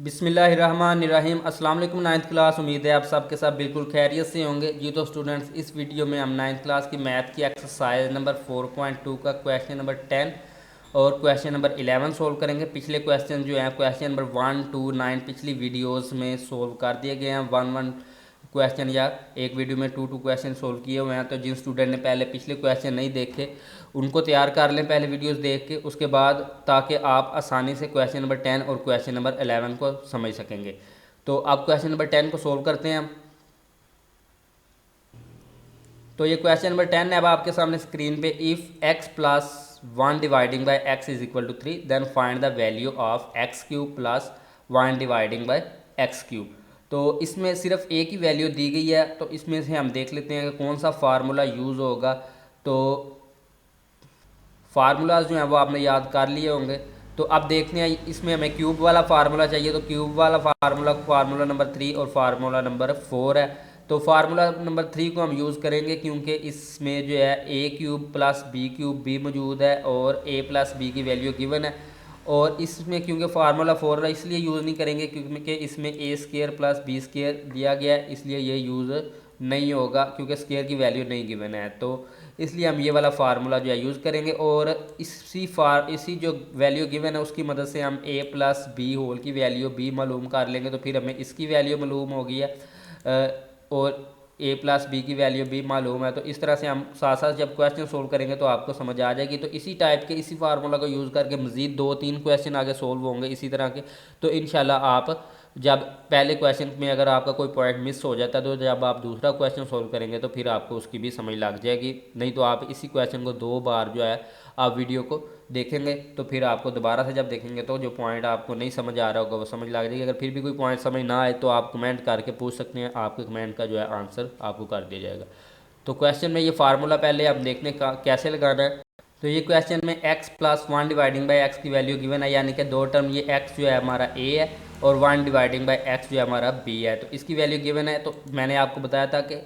बिस्मिल्लाहिर्रहमानिर्रहीम। अस्सलाम वालेकुम नाइन्थ क्लास। उम्मीद है आप सबके साथ बिल्कुल खैरियत से होंगे। जी तो स्टूडेंट्स, इस वीडियो में हम नाइन्थ क्लास की मैथ की एक्सरसाइज नंबर 4.2 का क्वेश्चन नंबर 10 और क्वेश्चन नंबर 11 सोल्व करेंगे। पिछले क्वेश्चन जो हैं क्वेश्चन नंबर 1 2 9 पिछली वीडियोस में सोल्व कर दिए गए हैं। 1 क्वेश्चन या एक वीडियो में 2 क्वेश्चन सोल्व किए हुए हैं। तो जिन स्टूडेंट ने पहले पिछले क्वेश्चन नहीं देखे उनको तैयार कर लें पहले वीडियोस देख के, उसके बाद, ताकि आप आसानी से क्वेश्चन नंबर 10 और क्वेश्चन नंबर 11 को समझ सकेंगे। तो अब क्वेश्चन नंबर 10 को सोल्व करते हैं हम। तो ये क्वेश्चन नंबर 10 है अब आपके सामने स्क्रीन पे। If x plus 1 dividing by x is equal to 3 then find the value of x cube plus 1 dividing by x cube. तो इसमें सिर्फ एक ही वैल्यू दी गई है, तो इसमें से हम देख लेते हैं कि कौन सा फार्मूला यूज़ होगा। तो फार्मूलाज जो हैं वो आपने याद कर लिए होंगे। तो अब देखते हैं इसमें हमें क्यूब वाला फार्मूला चाहिए। तो क्यूब वाला फार्मूला नंबर 3 और फार्मूला नंबर 4 है। तो फार्मूला नंबर 3 को हम यूज़ करेंगे क्योंकि इसमें जो है ए क्यूब प्लस बी क्यूब भी मौजूद है और ए प्लस बी की वैल्यू गिवन है। और इसमें क्योंकि फार्मूला 4 है इसलिए यूज़ नहीं करेंगे क्योंकि इसमें ए स्केयर प्लस बी स्केयर दिया गया है, इसलिए ये यूज़ नहीं होगा क्योंकि स्केयर की वैल्यू नहीं गिवन है। तो इसलिए हम ये वाला फार्मूला जो है यूज़ करेंगे और इसी जो वैल्यू गिवन है उसकी मदद से हम ए प्लस बी होल की वैल्यू बी मालूम कर लेंगे। तो फिर हमें इसकी वैल्यू मालूम होगी है और ए प्लस बी की वैल्यू भी मालूम है। तो इस तरह से हम साथ साथ जब क्वेश्चन सोल्व करेंगे तो आपको समझ आ जाएगी। तो इसी टाइप के इसी फार्मूला को यूज़ करके मज़ीद 2-3 क्वेश्चन आगे सोल्व होंगे इसी तरह के। तो इंशाल्लाह आप जब पहले क्वेश्चन में अगर आपका कोई पॉइंट मिस हो जाता है तो जब आप दूसरा क्वेश्चन सोल्व करेंगे तो फिर आपको उसकी भी समझ लग जाएगी। नहीं तो आप इसी क्वेश्चन को 2 बार जो है आप वीडियो को देखेंगे तो फिर आपको दोबारा से जब देखेंगे तो जो पॉइंट आपको नहीं समझ आ रहा होगा वो समझ लग जाएगी। अगर फिर भी कोई पॉइंट समझ ना आए तो आप कमेंट करके पूछ सकते हैं, आपके कमेंट का जो है आंसर आपको कर दिया जाएगा। तो क्वेश्चन में ये फार्मूला पहले आप देखने का कैसे लगाना है। तो ये क्वेश्चन में x plus 1 dividing by x की वैल्यू गिवन है, यानी कि दो टर्म ये x जो है हमारा a है और 1 डिवाइडिंग बाई एक्स जो है हमारा b है। तो इसकी वैल्यू गिवन है। तो मैंने आपको बताया था कि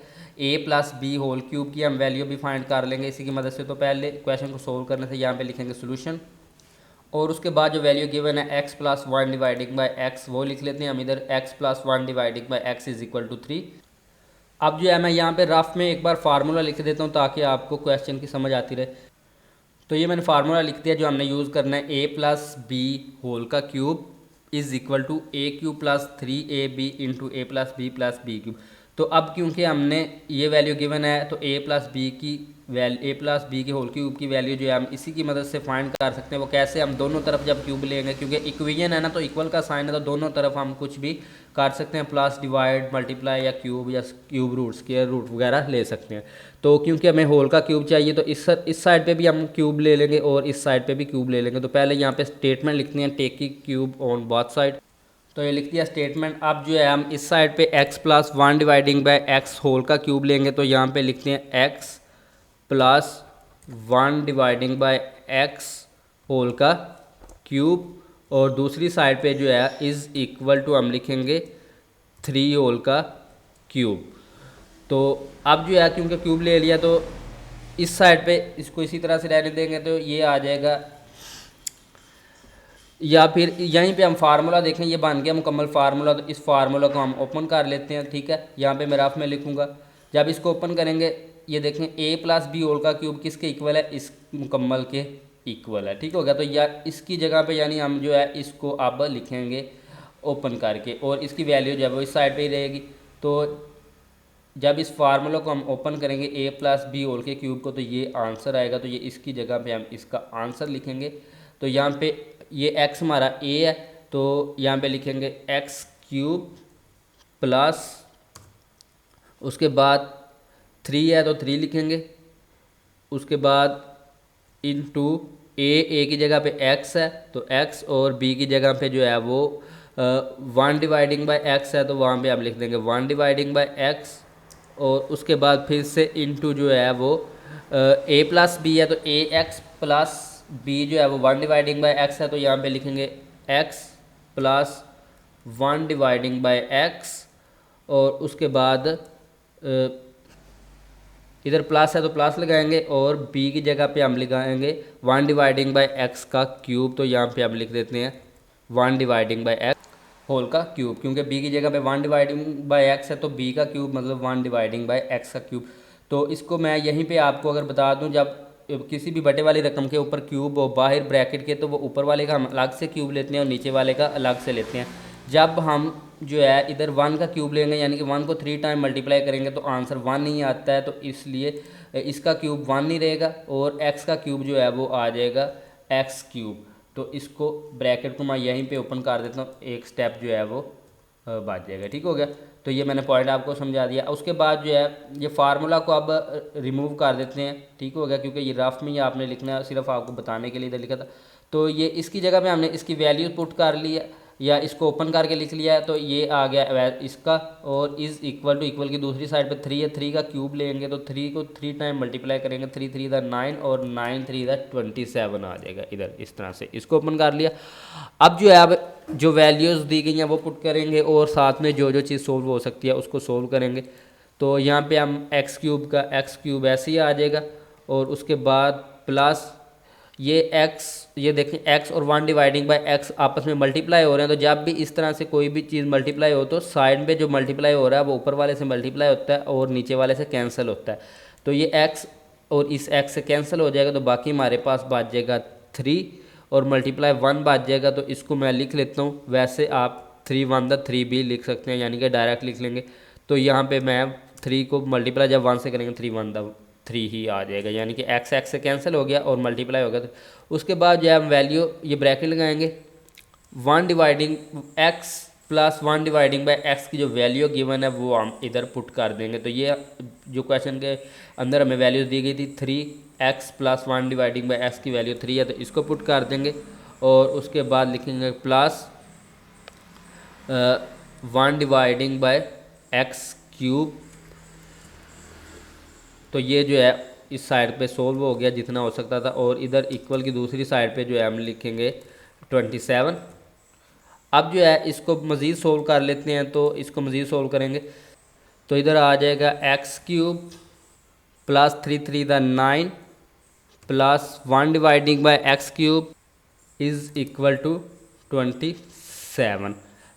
a plus b whole cube की हम वैल्यू भी फाइंड कर लेंगे इसी की मदद से। तो पहले क्वेश्चन को सोल्व करने से यहाँ पे लिखेंगे सोल्यूशन और उसके बाद जो वैल्यू गिवन है x plus 1 dividing by x वो लिख लेते हैं हम इधर। x plus 1 dividing by x is equal to 3। अब जो है मैं यहाँ पे रफ में एक बार फार्मूला लिख देता हूँ ताकि आपको क्वेश्चन की समझ आती रहे। तो ये मैंने फार्मूला लिख दिया जो हमने यूज़ करना है। ए प्लस बी होल का cube is equal to a cube plus 3ab into a plus b cube. तो अब क्योंकि हमने ये वैल्यू गिवन है तो ए प्लस बी के होल क्यूब की वैल्यू जो है हम इसी की मदद से फाइंड कर सकते हैं। वो कैसे, हम दोनों तरफ जब क्यूब लेंगे क्योंकि इक्वेशन है ना, तो इक्वल का साइन है तो दोनों तरफ हम कुछ भी कर सकते हैं, प्लस डिवाइड मल्टीप्लाई या क्यूब रूट स्क्वायर रूट वगैरह ले सकते हैं। तो क्योंकि हमें होल का क्यूब चाहिए तो इस साइड पे भी हम क्यूब ले लेंगे और इस साइड पे भी क्यूब ले लेंगे। तो पहले यहाँ पे स्टेटमेंट लिखते हैं taking cube on both side. तो ये लिख दिया स्टेटमेंट। अब जो है हम इस साइड पे x plus 1 dividing by x whole का क्यूब लेंगे। तो यहाँ पे लिखते हैं x plus 1 dividing by x whole का क्यूब और दूसरी साइड पे जो है इज़ इक्वल टू हम लिखेंगे 3 होल का क्यूब। तो अब जो है क्योंकि क्यूब ले लिया तो इस साइड पे इसको इसी तरह से रहने देंगे तो ये आ जाएगा, या फिर यहीं पे हम फार्मूला देखें ये बन गया मुकम्मल फार्मूला। तो इस फार्मूला को हम ओपन कर लेते हैं, ठीक है। यहाँ पे मैं रफ में लिखूँगा। जब इसको ओपन करेंगे ये देखें ए प्लस बी होल का क्यूब किसके इक्वल है, इस मुकम्मल के इक्वल है, ठीक हो गया। तो या इसकी जगह पे यानी हम जो है इसको अब लिखेंगे ओपन करके और इसकी वैल्यू जो है वो इस साइड पर ही रहेगी। तो जब इस फार्मूला को हम ओपन करेंगे ए प्लस बी होल के क्यूब को तो ये आंसर आएगा। तो ये इसकी जगह पे हम इसका आंसर लिखेंगे। तो यहाँ पे ये x हमारा a है तो यहाँ पे लिखेंगे x क्यूब प्लस उसके बाद 3 है तो 3 लिखेंगे, उसके बाद इनटू a की जगह पे x है तो x और b की जगह पे जो है वो 1 डिवाइडिंग बाई एक्स है तो वहाँ पे आप लिख देंगे 1 डिवाइडिंग बाई एक्स और उसके बाद फिर से इनटू जो है वो a प्लस बी है तो a x प्लस b जो है वो 1 डिवाइडिंग बाई एक्स है तो यहाँ पे लिखेंगे x plus 1 dividing by x और उसके बाद इधर प्लस है तो प्लस लगाएंगे और b की जगह पे हम लगाएंगे 1 डिवाइडिंग बाई एक्स का क्यूब। तो यहाँ पे हम लिख देते हैं 1 डिवाइडिंग बाई एक्स होल का क्यूब, क्योंकि b की जगह पे 1 डिवाइडिंग बाय x है तो b का क्यूब मतलब 1 डिवाइडिंग बाय x का क्यूब। तो इसको मैं यहीं पे आपको अगर बता दूं, जब किसी भी बटे वाली रकम के ऊपर क्यूब हो बाहर ब्रैकेट के, तो वो ऊपर वाले का हम अलग से क्यूब लेते हैं और नीचे वाले का अलग से लेते हैं। जब हम जो है इधर 1 का क्यूब लेंगे यानी कि 1 को 3 टाइम मल्टीप्लाई करेंगे तो आंसर 1 ही आता है, तो इसलिए इसका क्यूब 1 नहीं रहेगा और x का क्यूब जो है वो आ जाएगा x क्यूब। तो इसको ब्रैकेट को मैं यहीं पे ओपन कर देता हूँ, एक स्टेप जो है वो बच जाएगा। ठीक हो गया, तो ये मैंने पॉइंट आपको समझा दिया। उसके बाद जो है ये फार्मूला को अब रिमूव कर देते हैं। ठीक हो गया, क्योंकि ये रफ में ही आपने लिखना है, सिर्फ आपको बताने के लिए इधर लिखा था। तो ये इसकी जगह पे हमने इसकी वैल्यू पुट कर ली है या इसको ओपन करके लिख लिया है, तो ये आ गया इसका, और इज़ इक्वल टू इक्वल की दूसरी साइड पे 3 है, 3 का क्यूब लेंगे तो 3 को 3 टाइम मल्टीप्लाई करेंगे, 3 3 दा 9 और 9 3 दा 27 आ जाएगा। इधर इस तरह से इसको ओपन कर लिया। अब जो है अब जो वैल्यूज़ दी गई हैं वो पुट करेंगे और साथ में जो जो चीज़ सोल्व हो सकती है उसको सोल्व करेंगे। तो यहाँ पे हम एक्स क्यूब का एक्स क्यूब ऐसे ही आ जाएगा, और उसके बाद प्लस ये x, ये देखें x और 1 डिवाइडिंग बाय x आपस में मल्टीप्लाई हो रहे हैं। तो जब भी इस तरह से कोई भी चीज़ मल्टीप्लाई हो तो साइड में जो मल्टीप्लाई हो रहा है वो ऊपर वाले से मल्टीप्लाई होता है और नीचे वाले से कैंसिल होता है। तो ये x और इस x से कैंसिल हो जाएगा, तो बाकी हमारे पास बच जाएगा 3 और मल्टीप्लाई 1 बच जाएगा। तो इसको मैं लिख लेता हूँ, वैसे आप 3 1 दा 3 भी लिख सकते हैं, यानी कि डायरेक्ट लिख लेंगे। तो यहाँ पे मैं 3 को मल्टीप्लाई जब 1 से करेंगे 3 1 दा 3 ही आ जाएगा, यानी कि x x से कैंसिल हो गया और मल्टीप्लाई हो गया। तो उसके बाद जो है हम वैल्यू ये ब्रैकेट लगाएंगे, 1 dividing x plus 1 dividing bye x की जो वैल्यू गिवन है वो हम इधर पुट कर देंगे। तो ये जो क्वेश्चन के अंदर हमें वैल्यूज़ दी गई थी 3x plus 1 dividing bye x की वैल्यू 3 है, तो इसको पुट कर देंगे और उसके बाद लिखेंगे plus 1 dividing bye x cube. तो ये जो है इस साइड पे सोल्व हो गया जितना हो सकता था, और इधर इक्वल की दूसरी साइड पे जो है हम लिखेंगे 27। अब जो है इसको मज़ीद सोल्व कर लेते हैं, तो इसको मज़ीद सोल्व करेंगे तो इधर आ जाएगा एक्स क्यूब प्लस 3 3 दा 9 plus 1 dividing by x cube is equal to 27।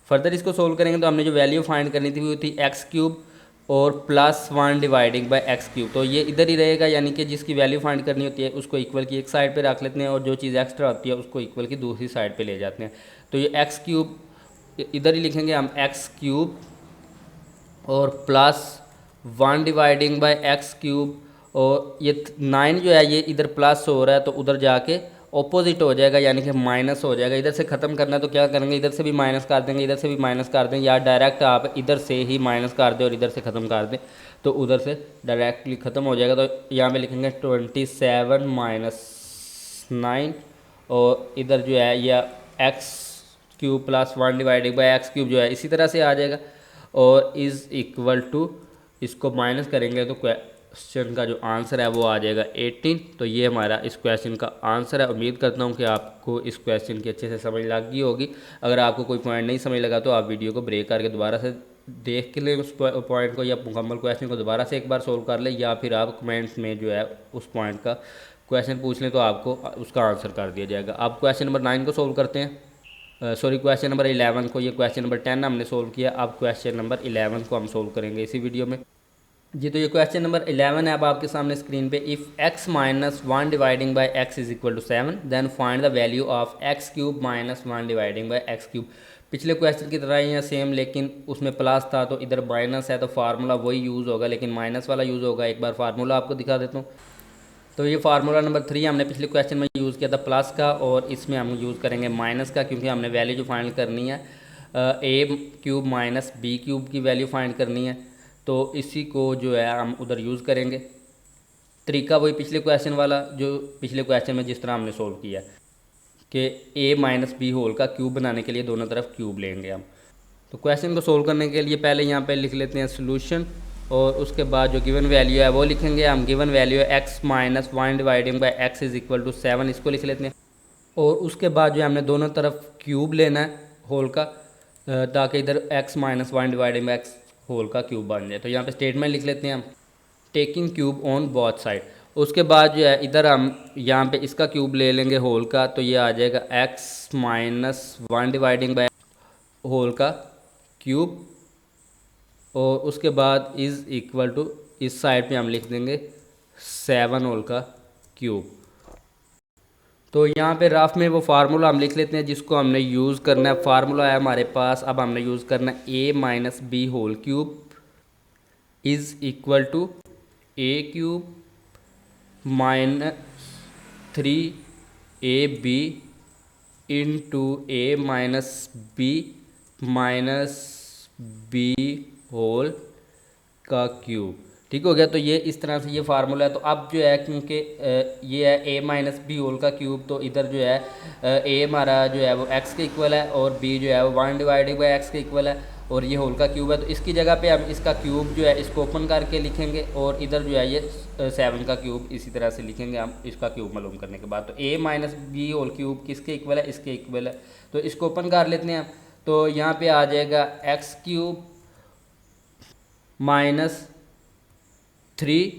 Further इसको सोल्व करेंगे तो हमने जो वैल्यू फाइंड करनी थी वो थी एक्स क्यूब और plus 1 dividing by x cube. तो ये इधर ही रहेगा, यानी कि जिसकी वैल्यू फाइंड करनी होती है उसको इक्वल की एक साइड पे रख लेते हैं और जो चीज़ एक्स्ट्रा होती है उसको इक्वल की दूसरी साइड पे ले जाते हैं। तो ये एक्स क्यूब इधर ही लिखेंगे हम, एक्स क्यूब और plus 1 dividing by x cube, और ये 9 जो है ये इधर प्लस हो रहा है तो उधर जाके ऑपोजिट हो जाएगा, यानी कि माइनस हो जाएगा। इधर से ख़त्म करना है तो क्या करेंगे, इधर से भी माइनस कर देंगे, इधर से भी माइनस कर दें, या डायरेक्ट आप इधर से ही माइनस कर दें और इधर से ख़त्म कर दें तो उधर से डायरेक्टली ख़त्म हो जाएगा। तो यहाँ पे लिखेंगे 27 माइनस 9 और इधर जो है यह x cube plus 1 divided by x cube जो है इसी तरह से आ जाएगा, और इज़ इक्वल टू इसको माइनस करेंगे तो क्वेश्चन का जो आंसर है वो आ जाएगा 18। तो ये हमारा इस क्वेश्चन का आंसर है। उम्मीद करता हूँ कि आपको इस क्वेश्चन की अच्छे से समझ लग गई होगी। अगर आपको कोई पॉइंट नहीं समझ लगा तो आप वीडियो को ब्रेक करके दोबारा से देख के लें उस पॉइंट को, या मुकम्मल क्वेश्चन को दोबारा से एक बार सोल्व कर लें, या फिर आप कमेंट्स में जो है उस पॉइंट का क्वेश्चन पूछ लें तो आपको उसका आंसर कर दिया जाएगा। आप क्वेश्चन नंबर 9 को सोल्व करते हैं, सॉरी क्वेश्चन नंबर 11 को। ये क्वेश्चन नंबर 10 हमने सोल्व किया, अब क्वेश्चन नंबर 11 को हम सोल्व करेंगे इसी वीडियो में जी। तो ये क्वेश्चन नंबर 11 है अब आपके सामने स्क्रीन पे। If x minus 1 dividing by x is equal to 7 then find the value of x cube minus 1 dividing by x cube. पिछले क्वेश्चन की तरह ही है सेम, लेकिन उसमें प्लस था तो इधर माइनस है तो फार्मूला वही यूज़ होगा, लेकिन माइनस वाला यूज़ होगा। एक बार फार्मूला आपको दिखा देता हूँ। तो ये फार्मूला नंबर 3 हमने पिछले क्वेश्चन में यूज़ किया था प्लस का, और इसमें हम यूज़ करेंगे माइनस का, क्योंकि हमने वैल्यू जो फाइंड करनी है a cube minus b cube की वैल्यू फाइंड करनी है। तो इसी को जो है हम उधर यूज़ करेंगे। तरीका वही पिछले क्वेश्चन वाला जो पिछले क्वेश्चन में जिस तरह हमने सोल्व किया कि a माइनस बी होल का क्यूब बनाने के लिए दोनों तरफ क्यूब लेंगे हम। तो क्वेश्चन को सोल्व करने के लिए पहले यहाँ पे लिख लेते हैं सोल्यूशन, और उसके बाद जो गिवन वैल्यू है वो लिखेंगे हम। गिवन वैल्यू है x minus 1 dividing by x is equal to 7, इसको लिख लेते हैं। और उसके बाद जो हमने दोनों तरफ क्यूब लेना है होल का, ताकि इधर x minus 1 dividing by x whole का क्यूब बन जाए। तो यहाँ पे स्टेटमेंट लिख लेते हैं हम, taking cube on both side. उसके बाद जो है इधर हम यहाँ पे इसका क्यूब ले लेंगे होल का, तो ये आ जाएगा x minus 1 dividing by whole का क्यूब, और उसके बाद इज़ इक्वल टू इस साइड पे हम लिख देंगे 7 होल का क्यूब। तो यहाँ पे रफ में वो फार्मूला हम लिख लेते हैं जिसको हमने यूज़ करना है। फार्मूला है हमारे पास, अब हमने यूज़ करना है a minus b whole cube is equal to a cube minus 3ab into a minus b minus b whole का क्यूब। ठीक हो गया। तो ये इस तरह से ये फार्मूला है। तो अब जो है क्योंकि ये है ए माइनस बी होल का क्यूब, तो इधर जो है ए हमारा जो है वो एक्स के इक्वल है और बी जो है वो 1 डिवाइडेड बाई एक्स के इक्वल है, और ये होल का क्यूब है। तो इसकी जगह पे हम इसका क्यूब जो है इसको ओपन करके लिखेंगे, और इधर जो है ये 7 का क्यूब इसी तरह से लिखेंगे हम इसका क्यूब मालूम करने के बाद। तो ए माइनस बी होल क्यूब किसके इक्वल है, इसके इक्वल है। तो इसको ओपन कर लेते हैं। तो यहाँ पे आ जाएगा एक्स क्यूब माइनस 3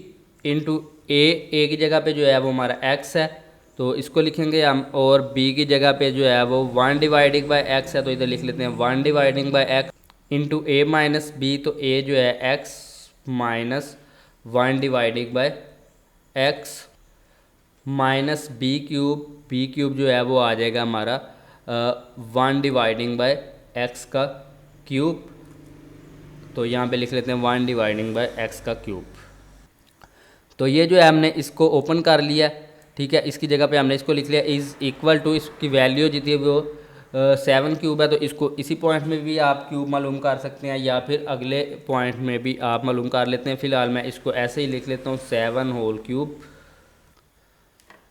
इंटू ए की जगह पे जो है वो हमारा एक्स है, तो इसको लिखेंगे हम, और बी की जगह पे जो है वो 1 डिवाइडिंग बाय एक्स है, तो इधर लिख लेते हैं 1 dividing by x into a minus b, तो ए जो है x minus 1 dividing by x minus b cube जो है वो आ जाएगा हमारा 1 डिवाइडिंग बाय एक्स का क्यूब। तो यहाँ पे लिख लेते हैं 1 डिवाइडिंग बाय एक्स का क्यूब। तो ये जो है हमने इसको ओपन कर लिया, ठीक है। इसकी जगह पे हमने इसको लिख लिया इज़ इक्वल टू, इसकी वैल्यू जितनी वो 7 क्यूब है, तो इसको इसी पॉइंट में भी आप क्यूब मालूम कर सकते हैं या फिर अगले पॉइंट में भी आप मालूम कर लेते हैं। फ़िलहाल मैं इसको ऐसे ही लिख लेता हूँ 7 होल क्यूब।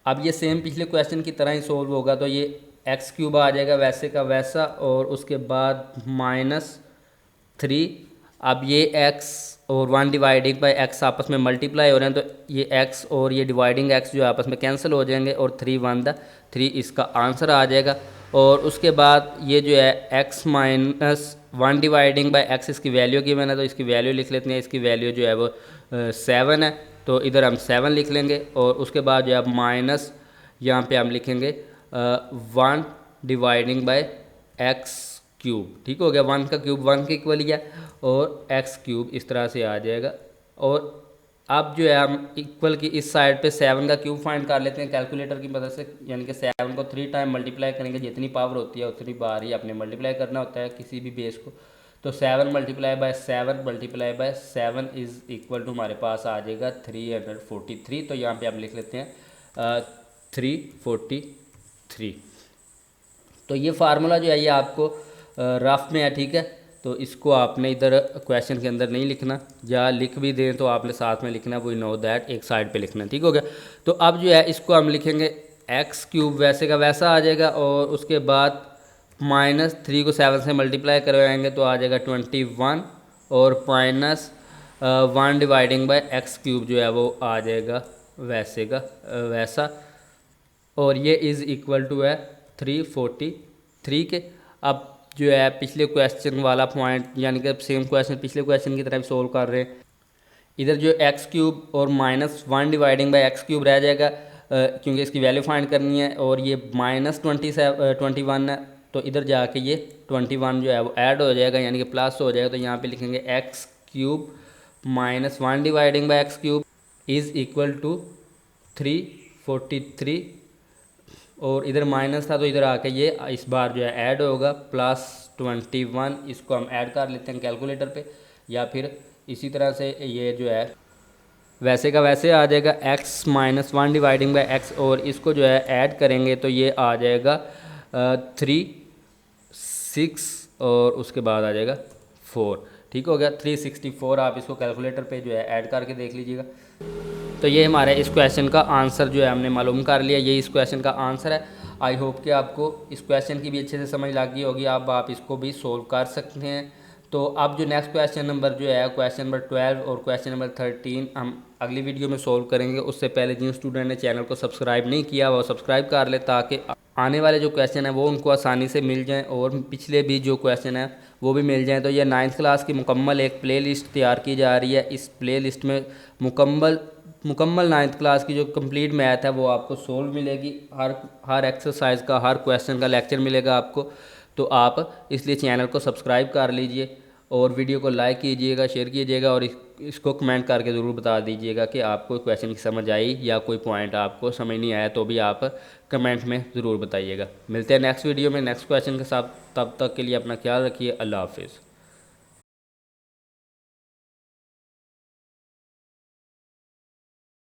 अब ये सेम पिछले क्वेश्चन की तरह ही सोल्व होगा। तो ये एक्स क्यूब आ जाएगा वैसे का वैसा, और उसके बाद -3। अब ये x और 1 डिवाइडिंग बाई एक्स आपस में मल्टीप्लाई हो रहे हैं, तो ये x और ये डिवाइडिंग x जो आपस में कैंसिल हो जाएंगे, और 3 1 3 इसका आंसर आ जाएगा। और उसके बाद ये जो है x minus 1 dividing by x, इसकी वैल्यू गिवन है, तो इसकी वैल्यू लिख लेते हैं। इसकी वैल्यू जो है वो 7 है, तो इधर हम 7 लिख लेंगे, और उसके बाद जो है माइनस यहाँ पे हम लिखेंगे 1 डिवाइडिंग बाई एक्स क्यूब। ठीक हो गया। 1 का क्यूब 1 के इक्वल ही है, और एक्स क्यूब इस तरह से आ जाएगा। और अब जो है हम इक्वल की इस साइड पे 7 का क्यूब फाइंड कर लेते हैं कैलकुलेटर की मदद से, यानी कि 7 को 3 टाइम मल्टीप्लाई करेंगे, जितनी पावर होती है उतनी बार ही अपने मल्टीप्लाई करना होता है किसी भी बेस को। तो 7 multiply by 7 multiply by 7 is equal to हमारे पास आ जाएगा 343। तो यहाँ पे हम लिख लेते हैं 343। तो ये फार्मूला जो है ये आपको रफ में है, ठीक है। तो इसको आपने इधर क्वेश्चन के अंदर नहीं लिखना, या लिख भी दें तो आपने साथ में लिखना, वो नो दैट एक साइड पे लिखना। ठीक हो गया। तो अब जो है इसको हम लिखेंगे एक्स क्यूब वैसे का वैसा आ जाएगा, और उसके बाद -3 को 7 से मल्टीप्लाई करवाएंगे तो आ जाएगा 21, और -1 डिवाइडिंग बाय एक्स क्यूब जो है वो आ जाएगा वैसे का वैसा, और ये इज़ इक्वल टू है 343 के। अब जो है पिछले क्वेश्चन वाला पॉइंट, यानी कि सेम क्वेश्चन पिछले क्वेश्चन की तरह सोल्व कर रहे हैं। इधर जो एक्स क्यूब और -1 डिवाइडिंग बाय एक्स क्यूब रह जाएगा, क्योंकि इसकी वैल्यू फाइंड करनी है, और ये -21 है, तो इधर जाके ये 21 जो है वो ऐड हो जाएगा, यानी कि प्लस हो जाएगा। तो यहाँ पे लिखेंगे x cube -1 dividing by x cube is equal to 343, और इधर माइनस था तो इधर आके ये इस बार जो है ऐड होगा +21। इसको हम ऐड कर लेते हैं कैलकुलेटर पे, या फिर इसी तरह से ये जो है वैसे का वैसे आ जाएगा x -1 डिवाइडिंग बाय x, और इसको जो है ऐड करेंगे तो ये आ जाएगा 3 6, और उसके बाद आ जाएगा 4। ठीक हो गया। 364 आप इसको कैलकुलेटर पे जो है ऐड करके देख लीजिएगा। तो ये हमारे इस क्वेश्चन का आंसर जो है हमने मालूम कर लिया, ये इस क्वेश्चन का आंसर है। आई होप कि आपको इस क्वेश्चन की भी अच्छे से समझ लग गई होगी, अब आप इसको भी सोल्व कर सकते हैं। तो अब जो नेक्स्ट क्वेश्चन नंबर जो है क्वेश्चन नंबर 12 और क्वेश्चन नंबर 13 हम अगली वीडियो में सोल्व करेंगे। उससे पहले जिन स्टूडेंट ने चैनल को सब्सक्राइब नहीं किया वो सब्सक्राइब कर ले, ताकि आने वाले जो क्वेश्चन है वो उनको आसानी से मिल जाएँ, और पिछले भी जो क्वेश्चन है वो भी मिल जाएँ। तो ये 9th क्लास की मुकम्मल एक प्लेलिस्ट तैयार की जा रही है। इस प्लेलिस्ट में मुकम्मल 9th क्लास की जो कंप्लीट मैथ है वो आपको सोल्व मिलेगी। हर एक्सरसाइज का, हर क्वेश्चन का लेक्चर मिलेगा आपको। तो आप इसलिए चैनल को सब्सक्राइब कर लीजिए और वीडियो को लाइक कीजिएगा, शेयर कीजिएगा और इसको कमेंट करके ज़रूर बता दीजिएगा कि आपको क्वेश्चन की समझ आई या कोई पॉइंट आपको समझ नहीं आया, तो भी आप कमेंट में ज़रूर बताइएगा। मिलते हैं नेक्स्ट वीडियो में नेक्स्ट क्वेश्चन के साथ, तब तक के लिए अपना ख्याल रखिए। अल्लाह हाफिज़।